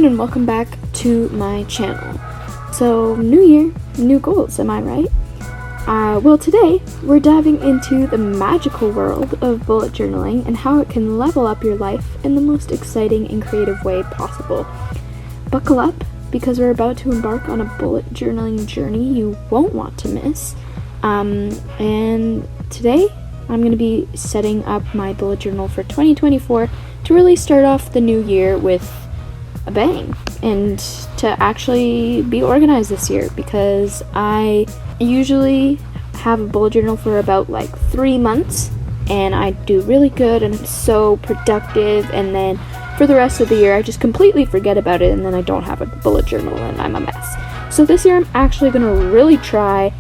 everyone, and welcome back to my channel. So, new year, new goals, am I right? Well, today we're diving into the magical world of bullet journaling and how it can level up your life in the most exciting and creative way possible. Buckle up, because we're about to embark on a bullet journaling journey you won't want to miss. And today I'm going to be setting up my bullet journal for 2024 to really start off the new year with a bang and to actually be organized this year, because I usually have a bullet journal for about 3 months and I do really good and I'm so productive, and then for the rest of the year I just completely forget about it and then I don't have a bullet journal and I'm a mess. So this year I'm actually going to really try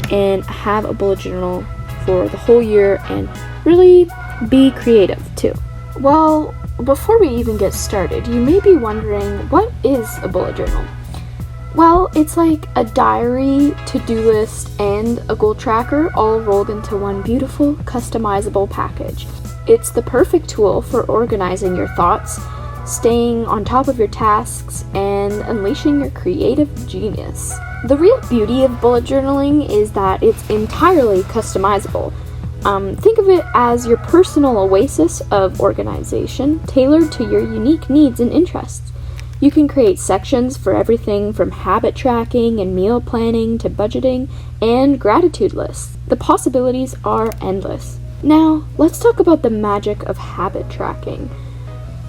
and have a bullet journal for the whole year and really be creative too. Well, before we even get started, you may be wondering, what is a bullet journal? Well, it's like a diary, to-do list, and a goal tracker all rolled into one beautiful, customizable package. It's the perfect tool for organizing your thoughts, staying on top of your tasks, and unleashing your creative genius. The real beauty of bullet journaling is that it's entirely customizable. Think of it as your personal oasis of organization, tailored to your unique needs and interests. You can create sections for everything from habit tracking and meal planning to budgeting and gratitude lists. The possibilities are endless. Now, let's talk about the magic of habit tracking.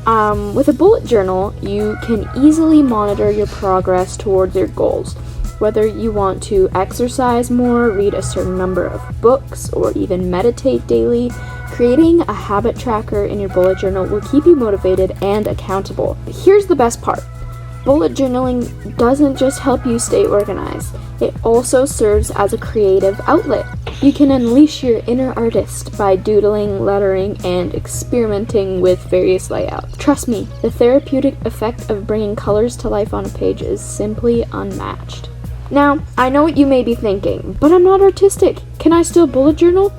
With a bullet journal, you can easily monitor your progress towards your goals. Whether you want to exercise more, read a certain number of books, or even meditate daily, creating a habit tracker in your bullet journal will keep you motivated and accountable. Here's the best part. Bullet journaling doesn't just help you stay organized, it also serves as a creative outlet. You can unleash your inner artist by doodling, lettering, and experimenting with various layouts. Trust me, the therapeutic effect of bringing colors to life on a page is simply unmatched. Now, I know what you may be thinking, but I'm not artistic. Can I still bullet journal?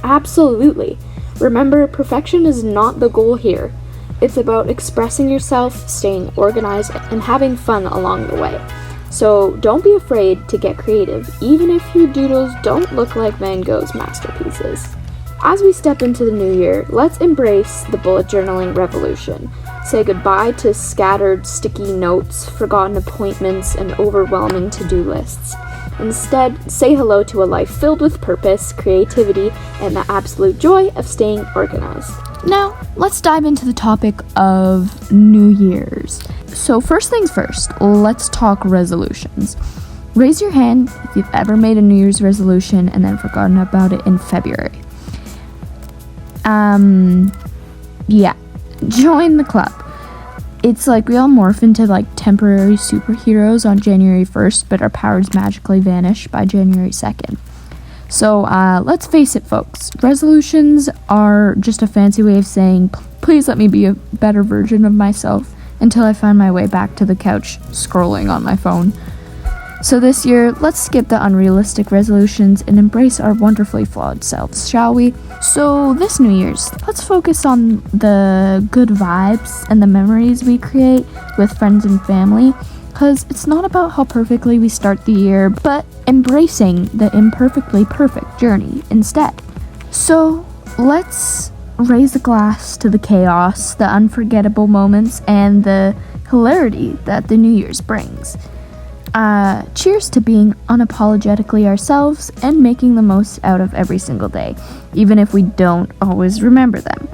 Absolutely. Remember, perfection is not the goal here. It's about expressing yourself, staying organized, and having fun along the way. So don't be afraid to get creative, even if your doodles don't look like Van Gogh's masterpieces. As we step into the new year, let's embrace the bullet journaling revolution. Say goodbye to scattered sticky notes, forgotten appointments, and overwhelming to-do lists. Instead, say hello to a life filled with purpose, creativity, and the absolute joy of staying organized. Now, let's dive into the topic of New Year's. So first things first, let's talk resolutions. Raise your hand if you've ever made a New Year's resolution and then forgotten about it in February. Yeah, join the club. It's like we all morph into temporary superheroes on January 1st, but our powers magically vanish by January 2nd. So let's face it, folks. Resolutions are just a fancy way of saying, please let me be a better version of myself, until I find my way back to the couch scrolling on my phone. So this year, let's skip the unrealistic resolutions and embrace our wonderfully flawed selves, shall we? So this New Year's, let's focus on the good vibes and the memories we create with friends and family, because it's not about how perfectly we start the year, but embracing the imperfectly perfect journey instead. So let's raise a glass to the chaos, the unforgettable moments, and the hilarity that the New Year's brings. Cheers to being unapologetically ourselves and making the most out of every single day, even if we don't always remember them.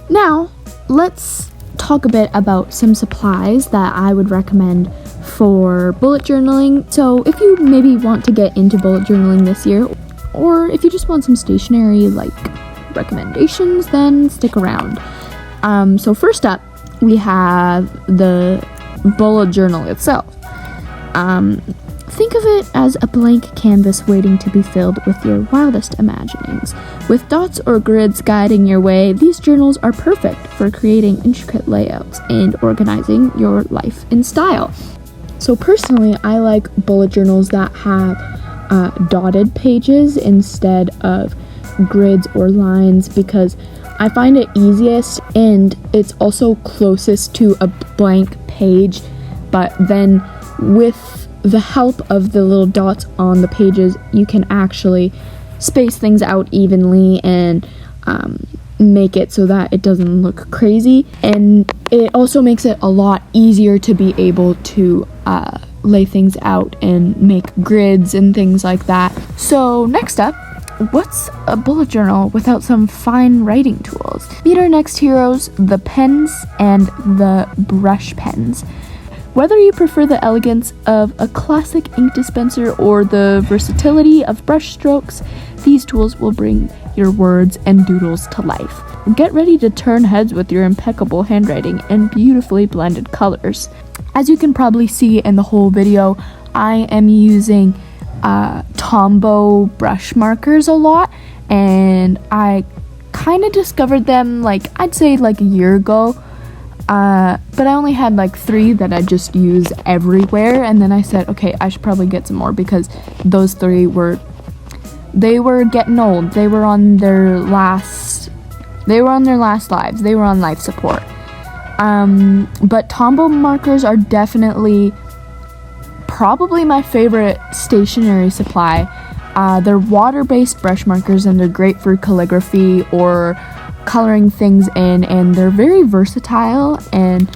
Now, let's talk a bit about some supplies that I would recommend for bullet journaling. So if you maybe want to get into bullet journaling this year, or if you just want some stationery recommendations, then stick around. So first up, we have the bullet journal itself. Think of it as a blank canvas waiting to be filled with your wildest imaginings. With dots or grids guiding your way, these journals are perfect for creating intricate layouts and organizing your life in style. So personally, I like bullet journals that have dotted pages instead of grids or lines, because I find it easiest and it's also closest to a blank page but then with the help of the little dots on the pages, you can actually space things out evenly and make it so that it doesn't look crazy. And it also makes it a lot easier to be able to lay things out and make grids and things like that. So next up, what's a bullet journal without some fine writing tools? Meet our next heroes, the pens and the brush pens. Whether you prefer the elegance of a classic ink dispenser or the versatility of brush strokes, these tools will bring your words and doodles to life. Get ready to turn heads with your impeccable handwriting and beautifully blended colors. As you can probably see in the whole video, I am using Tombow brush markers a lot, and I kind of discovered them I'd say a year ago, but I only had 3 that I just use everywhere, and then I said, okay, I should probably get some more because those 3 were getting old. They were on their last lives. They were on life support. But Tombow markers are definitely probably my favorite stationery supply. They're water-based brush markers, and they're great for calligraphy or coloring things in, and they're very versatile and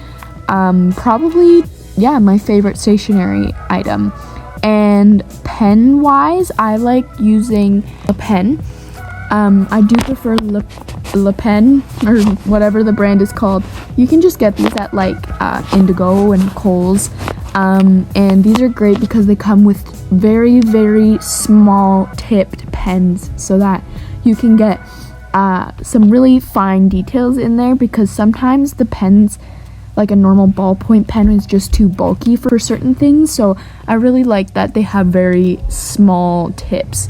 probably my favorite stationery item. And pen wise, I like using a pen. I do prefer Le Pen, or whatever the brand is called. You can just get these at Indigo and Kohl's, and these are great because they come with very, very small tipped pens so that you can get some really fine details in there, because sometimes the pens, like a normal ballpoint pen, is just too bulky for certain things, so I really like that they have very small tips.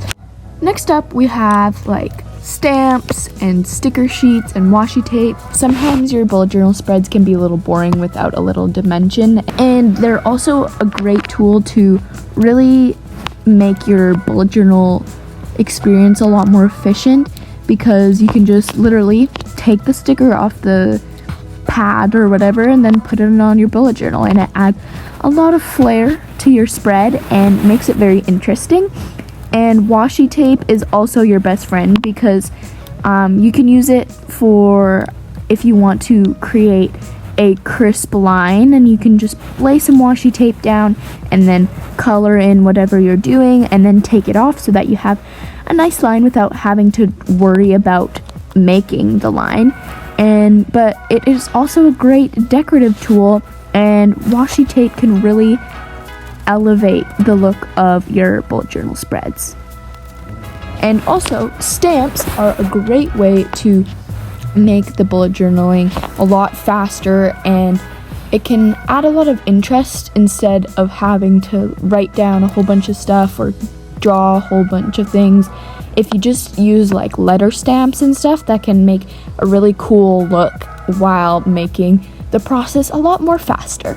Next up, we have stamps and sticker sheets and washi tape. Sometimes your bullet journal spreads can be a little boring without a little dimension, and they're also a great tool to really make your bullet journal experience a lot more efficient, because you can just literally take the sticker off the pad or whatever and then put it on your bullet journal, and it adds a lot of flair to your spread and makes it very interesting. And washi tape is also your best friend, because you can use it for if you want to create a crisp line, and you can just lay some washi tape down and then color in whatever you're doing and then take it off so that you have a nice line without having to worry about making the line. But it is also a great decorative tool, and washi tape can really elevate the look of your bullet journal spreads. And also, stamps are a great way to make the bullet journaling a lot faster, and it can add a lot of interest instead of having to write down a whole bunch of stuff or draw a whole bunch of things. If you just use letter stamps and stuff, that can make a really cool look while making the process a lot more faster.